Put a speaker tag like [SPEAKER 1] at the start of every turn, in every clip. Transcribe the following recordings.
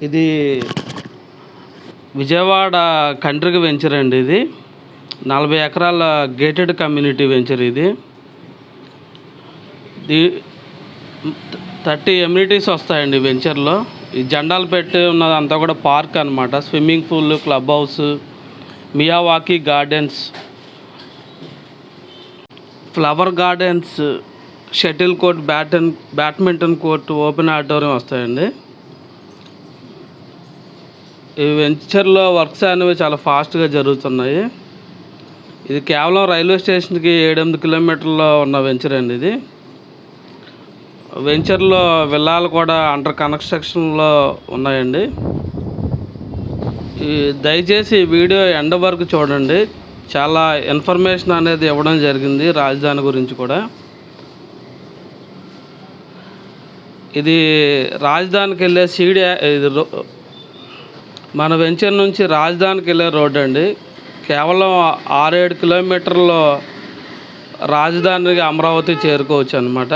[SPEAKER 1] ఇది విజయవాడ కంట్రీకి వెంచర్ అండి. ఇది 40 ఎకరాల గేటెడ్ కమ్యూనిటీ వెంచర్. ఇది 30 ఎమ్యూనిటీస్ వస్తాయండి వెంచర్లో. ఈ జెండాలు పెట్టి ఉన్నదంతా కూడా పార్క్ అనమాట. Swimming pool, club house, Miyawaki gardens, flower gardens, shuttle court, badminton court, open auditorium వస్తాయండి. ఈ వెంచర్లో వర్క్స్ అనేవి చాలా ఫాస్ట్గా జరుగుతున్నాయి. ఇది కేవలం రైల్వే స్టేషన్కి 7-8 కిలోమీటర్లో ఉన్న వెంచర్ అండి. ఇది వెంచర్లో విల్లాలు కూడా అండర్ కన్స్ట్రక్షన్లో ఉన్నాయండి. దయచేసి వీడియో ఎండ్ వరకు చూడండి. చాలా ఇన్ఫర్మేషన్ అనేది ఇవ్వడం జరిగింది రాజధాని గురించి కూడా. ఇది రాజధానికి వెళ్ళే ఇది మన వెంచర్ నుంచి రాజధానికి వెళ్ళే రోడ్డు అండి. కేవలం 6-7 కిలోమీటర్లో రాజధానికి అమరావతి చేరుకోవచ్చు అన్నమాట.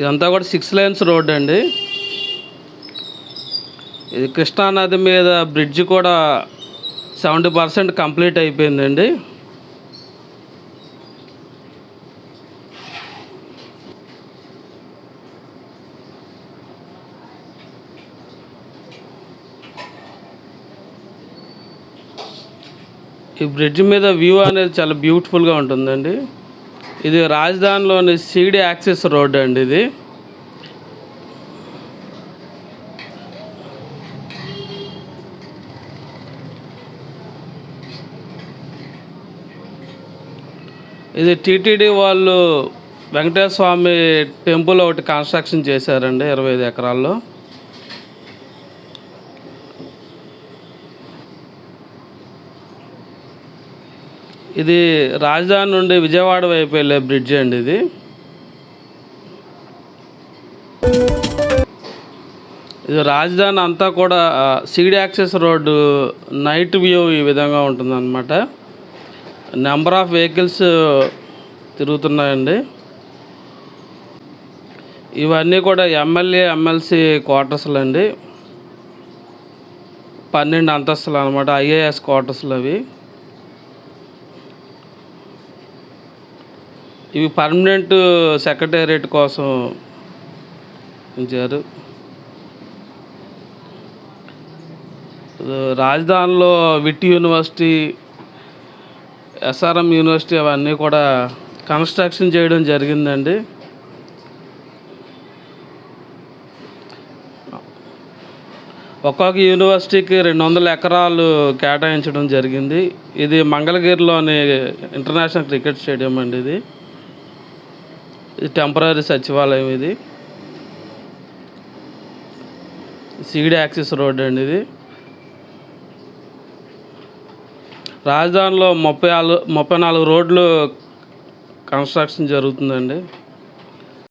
[SPEAKER 1] ఇదంతా కూడా 6 లేన్స్ రోడ్ అండి. ఇది కృష్ణానది మీద బ్రిడ్జ్ కూడా 70% కంప్లీట్ అయిపోయిందండి. ఈ బ్రిడ్జ్ మీద వ్యూ అనేది చాలా బ్యూటిఫుల్గా ఉంటుందండి. ఇది రాజధానిలోని సిడి యాక్సెస్ రోడ్ అండి. ఇది టీటీడీ వాళ్ళు వెంకటేశ్వర స్వామి టెంపుల్ ఒకటి కన్స్ట్రక్షన్ చేశారండి 25 ఎకరాల్లో. ఇది రాజధాని నుండి విజయవాడ వైపు వెళ్ళే బ్రిడ్జ్ అండి. ఇది రాజధాని అంతా కూడా seed access road night view ఈ విధంగా ఉంటుందన్నమాట. నెంబర్ ఆఫ్ వెహికల్స్ తిరుగుతున్నాయండి. ఇవన్నీ కూడా ఎమ్మెల్యే, ఎమ్మెల్సీ క్వార్టర్స్లు అండి. 12 అంతస్తులు అనమాట. ఐఏఎస్ క్వార్టర్స్లు అవి. ఇవి పర్మనెంట్ సెక్రటేరియట్ కోసం ఉంచారు. రాజధానిలో విట్ యూనివర్సిటీ, ఎస్ఆర్ఎం యూనివర్సిటీ అవన్నీ కూడా కన్స్ట్రక్షన్ చేయడం జరిగిందండి. ఒక్కొక్క యూనివర్సిటీకి 200 ఎకరాలు కేటాయించడం జరిగింది. ఇది మంగళగిరిలోని ఇంటర్నేషనల్ క్రికెట్ స్టేడియం అండి. ఇది టెంపరరీ సచివాలయం. ఇది సిడి యాక్సెస్ రోడ్ అండి. ఇది రాజధానిలో 34 రోడ్లు కన్స్ట్రక్షన్ జరుగుతుందండి.